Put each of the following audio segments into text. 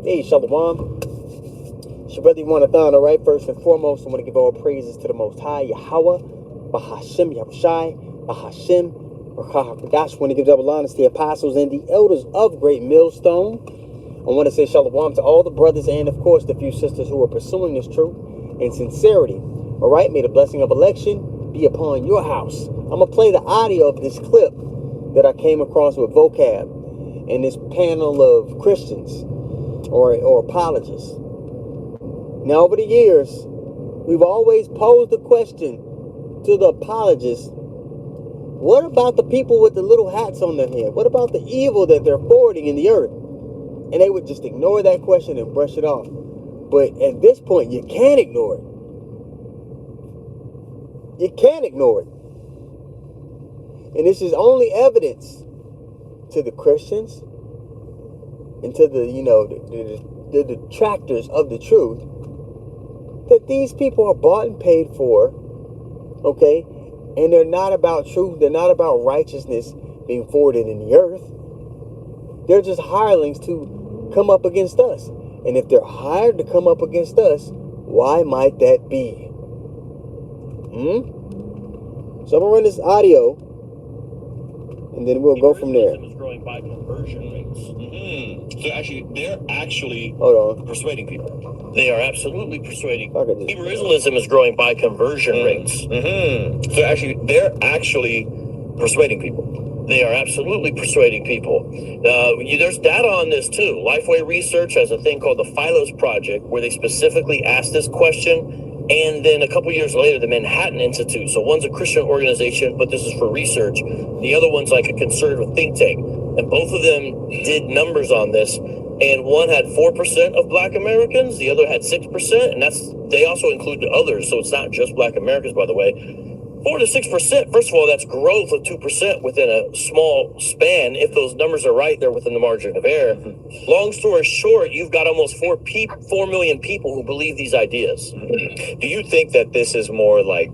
Hey, Shalom. It's your brother Ywanathan, all right? First and foremost, I want to give all praises to the Most High, Yahweh, Bahashim, Yahushai, Bahashim, Rakah. I want to give double honors to the apostles and the elders of Great Millstone. I want to say Shalom to all the brothers and, of course, the few sisters who are pursuing this truth in sincerity. All right? May the blessing of election be upon your house. I'm going to play the audio of this clip that I came across with Vocab and this panel of Christians or apologists. Now, over the years, we've always posed the question to the apologists, what about the people with the little hats on their head? What about the evil that they're forwarding in the earth? And they would just ignore that question and brush it off. But at this point, you can't ignore it. You can't ignore it. And this is only evidence to the Christians and to the, the detractors of the truth that these people are bought and paid for, okay? And they're not about truth. They're not about righteousness being forwarded in the earth. They're just hirelings to come up against us. And if they're hired to come up against us, why might that be? So I'm going to run this audio, and then we'll go from there. Is growing by conversion rates. So they're actually Hold on. persuading people. They are absolutely persuading. Hebrewism is growing by conversion rates. So they're actually persuading people. They are absolutely persuading people. There's data on this too. Lifeway Research has a thing called the Philos Project, where they specifically asked this question. And then a couple years later, the Manhattan Institute. So one's a Christian organization, but this is for research. The other one's like a conservative think tank. And both of them did numbers on this. And one had 4% of Black Americans. The other had 6%. And they also include others. So it's not just Black Americans, by the way. 4 to 6%. First of all, that's growth of 2% within a small span. If those numbers are right, they're within the margin of error. Long story short, you've got almost 4 million people who believe these ideas. Do you think that this is more like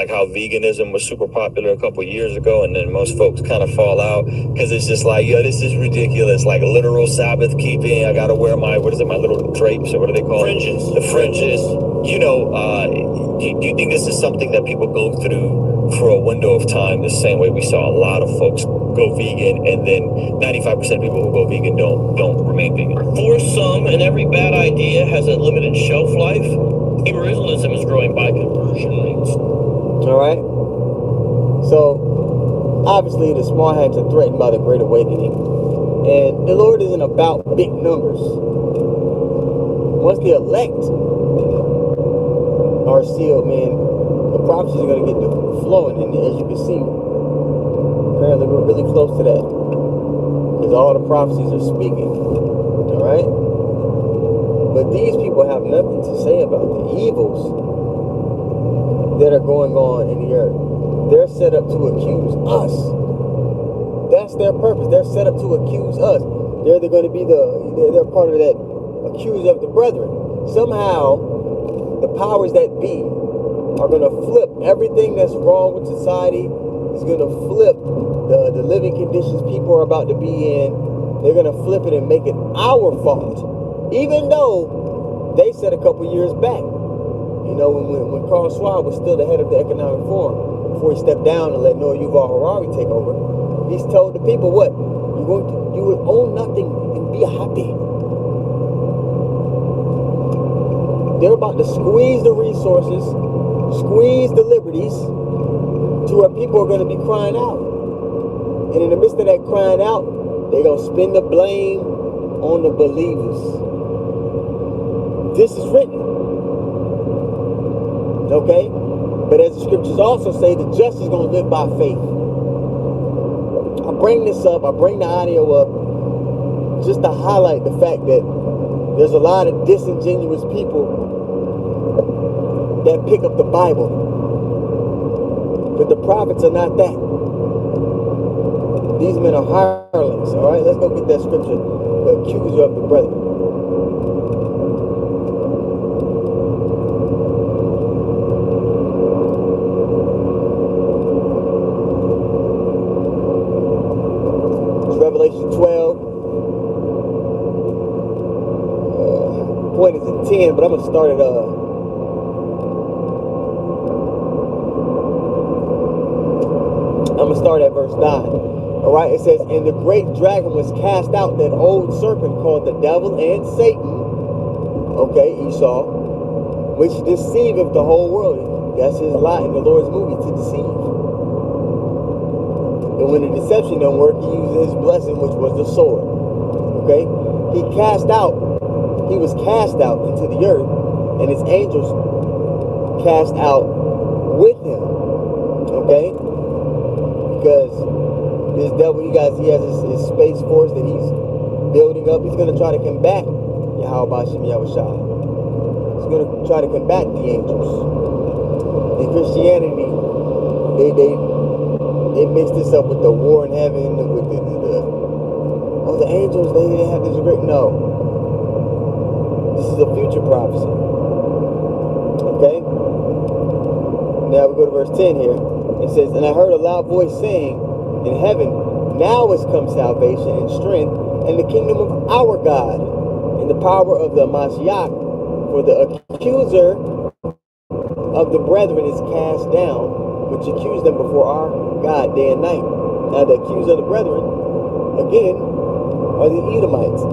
how veganism was super popular a couple years ago, and then most folks kind of fall out because it's just like, this is ridiculous, like literal Sabbath keeping. I gotta wear my little drapes, or what do they call Fringes. The fringes. Do you think this is something that people go through for a window of time, the same way we saw a lot of folks go vegan, and then 95% of people who go vegan don't remain vegan? For some, and every bad idea has a limited shelf life, Hebrewism is growing by conversion rates. All right? So, obviously, the small hats are threatened by the Great Awakening. And the Lord isn't about big numbers. Once the elect are sealed, man, the prophecies are going to get flowing. And as you can see, apparently we're really close to that. Because all the prophecies are speaking. All right? But these people have nothing to say about the evils that are going on in the earth. They're set up to accuse us. That's their purpose. They're set up to accuse us. They're going to be they're part of that accuser of the brethren. Somehow, the powers that be are going to flip everything that's wrong with society. It's going to flip the living conditions people are about to be in. They're going to flip it and make it our fault. Even though they said a couple years back, when Carl Schwab was still the head of the Economic Forum, before he stepped down and let Noah Yuval Harari take over, he's told the people what? You would own nothing and be happy. They're about to squeeze the resources, squeeze the liberties, to where people are going to be crying out. And in the midst of that crying out, they're going to spin the blame on the believers. This is written. Okay? But as the scriptures also say, the just is going to live by faith. I bring this up, I bring the audio up just to highlight the fact that there's a lot of disingenuous people that pick up the Bible. But the prophets are not that. These men are hirelings. All right, let's go get that scripture. The accuser of the brethren. Revelation 12. point is at 10, but I'm gonna start at verse 9. All right, it says, and the great dragon was cast out, that old serpent called the devil and Satan. Okay, Esau, which deceiveth the whole world. That's his lot in the Lord's movie, to deceive. And when the deception don't work, he uses his blessing, which was the sword. Okay, he was cast out into the earth, and his angels cast out with him. Okay, because this devil, he has his space force that he's building up. He's going to try to combat Yahweh Bashem Yahushua. He's going to try to combat the angels. In Christianity, they mix this up with the war in heaven, with the angels, they have this great, no. This is a future prophecy. Okay? Now we go to verse 10 here. It says, and I heard a loud voice saying in heaven, now is come salvation and strength and the kingdom of our God and the power of the Mashiach, for the accuser of the brethren is cast down, which accused them before our God day and night. Now the accuser of the brethren, again, are the Edomites.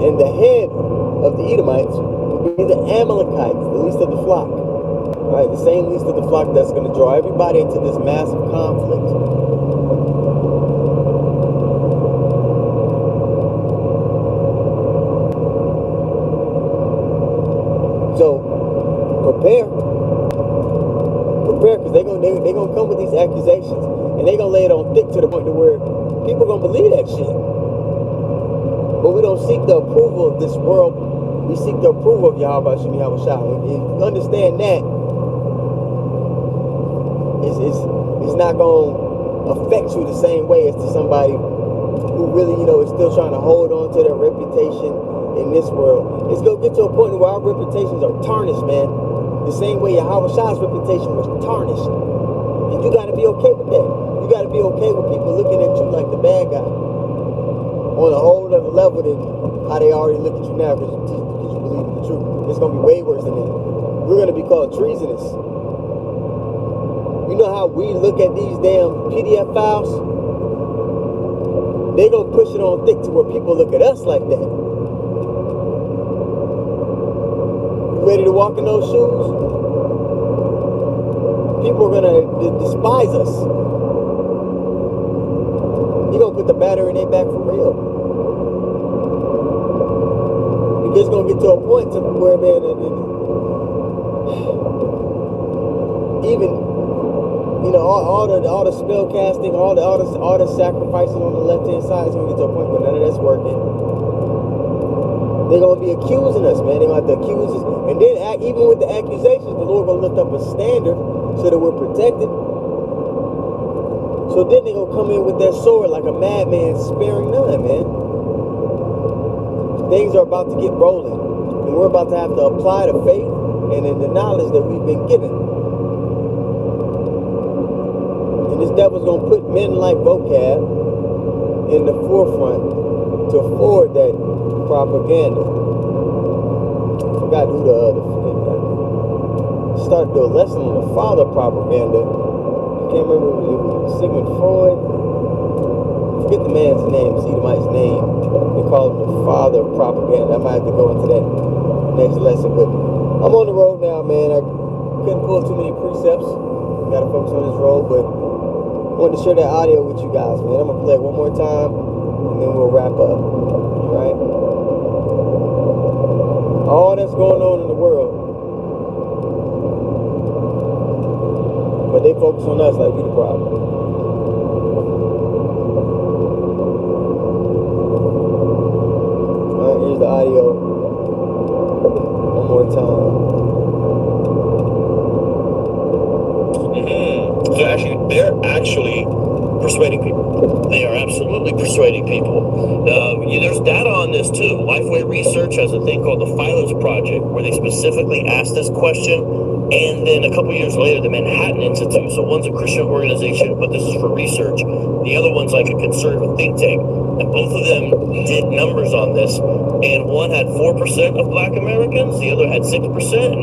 And the head of the Edomites will be the Amalekites, the least of the flock. All right, the same least of the flock that's going to draw everybody into this massive conflict. So prepare, because they're gonna come with these accusations, and they're gonna lay it on thick to the point to where people gonna believe that shit. But we don't seek the approval of this world. We seek the approval of Yahweh Shem Yahushua. If you understand that, it's not gonna affect you the same way as to somebody who really, is still trying to hold on to their reputation in this world. It's gonna get to a point where our reputations are tarnished, man. The same way Yahweh's reputation was tarnished. And you gotta be okay with that. You gotta be okay with people looking at you like the bad guy on a whole other level than how they already look at you now because you believe in the truth. It's gonna be way worse than that. We're gonna be called treasonous. You know how we look at these damn PDF files? They gonna push it on thick to where people look at us like that. Ready to walk in those shoes? People are gonna despise us. You gonna put the batter in their back for real. You're just gonna get to a point to where, man, even all the spell casting, all the sacrifices on the left hand side is gonna get to a point where none of that's working. They're going to be accusing us, man. They're going to have to accuse us. And then, even with the accusations, the Lord going to lift up a standard so that we're protected. So then they're going to come in with that sword like a madman, sparing none, man. Things are about to get rolling. And we're about to have to apply the faith and in the knowledge that we've been given. And this devil's going to put men like vocab in the forefront to forward that propaganda. I forgot who the other started to do a lesson on the father propaganda. I can't remember if it was Sigmund Freud. I forget the man's name, Edomite's name. They call him the father of propaganda. I might have to go into that next lesson, but I'm on the road now, man. I couldn't pull too many precepts. Gotta focus on this road, but I wanted to share that audio with you guys, man. I'm gonna play it one more time and then we'll wrap up. All right? All that's going on in the world, but they focus on us like we the problem. All right, here's the audio one more time. So they're actually persuading people. They are absolutely persuading people. There's data on this too. Lifeway Research has a thing called the Philos Project, where they specifically asked this question. And then a couple years later, the Manhattan Institute. So one's a Christian organization, but this is for research. The other one's like a conservative think tank. And both of them did numbers on this. and one had 4% of Black Americans, the other had 6%, and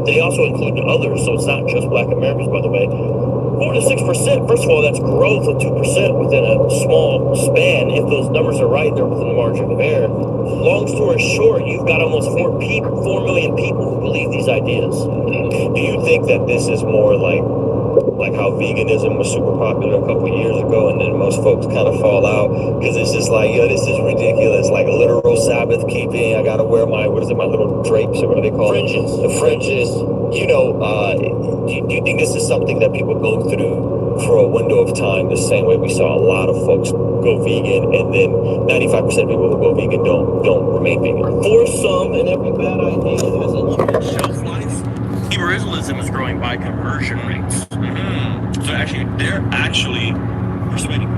they also include others, so it's not just Black Americans, by the way. 4 to 6%. First of all, that's growth of 2% within a small span. If those numbers are right, they're within the margin of error. Long story short, you've got almost 4 million people who believe these ideas. Do you think that this is more like how veganism was super popular a couple years ago, and then most folks kind of fall out because it's just like, yo, this is ridiculous, like literal Sabbath keeping. I gotta wear my my little drapes, or what do they call Fringes. it? The fringes. You know, do you think this is something that people go through for a window of time, the same way we saw a lot of folks go vegan, and then 95% of people who go vegan don't remain vegan? For some, and every bad idea has a limited shelf life. Hebrewism is growing by conversion rates. So they're actually persuading.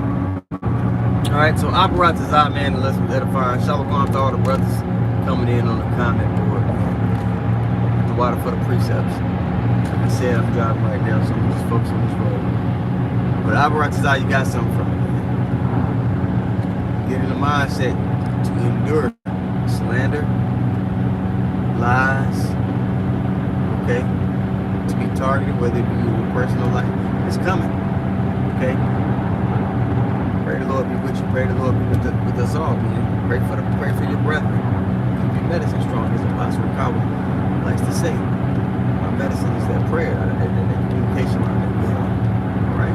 All right, so apologists, man, and let's edify. Shalom to all the brothers coming in on the comment board. The water for the precepts. Like I said, I'm driving right now, so I'm just focused on this road. But apologists, you got something from it. Get in the mindset to endure slander, lies, okay? To be targeted, whether it be your personal life. It's coming, okay? Pray the Lord be with you. Pray the Lord be with us all, man. Pray for your brethren. Keep your medicine strong, as Apostle Kawa likes to say. My medicine is that prayer, that communication line that we have. All right?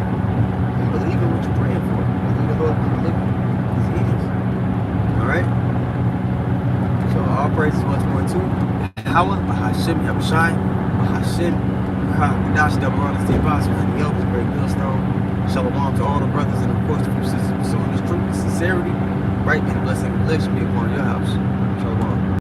And believe in what you're praying for. Believe the Lord will deliver you. Because He is. All right? So all praises once more too. Yahweh, Bahashim, Yahushai, Bahashim, Dash double honest, the apostles and the elders, great millstone. Shalom to all the brothers and of course the few sisters pursuing this truth with sincerity. Right, and blessing and blessing be upon your house. Shalom.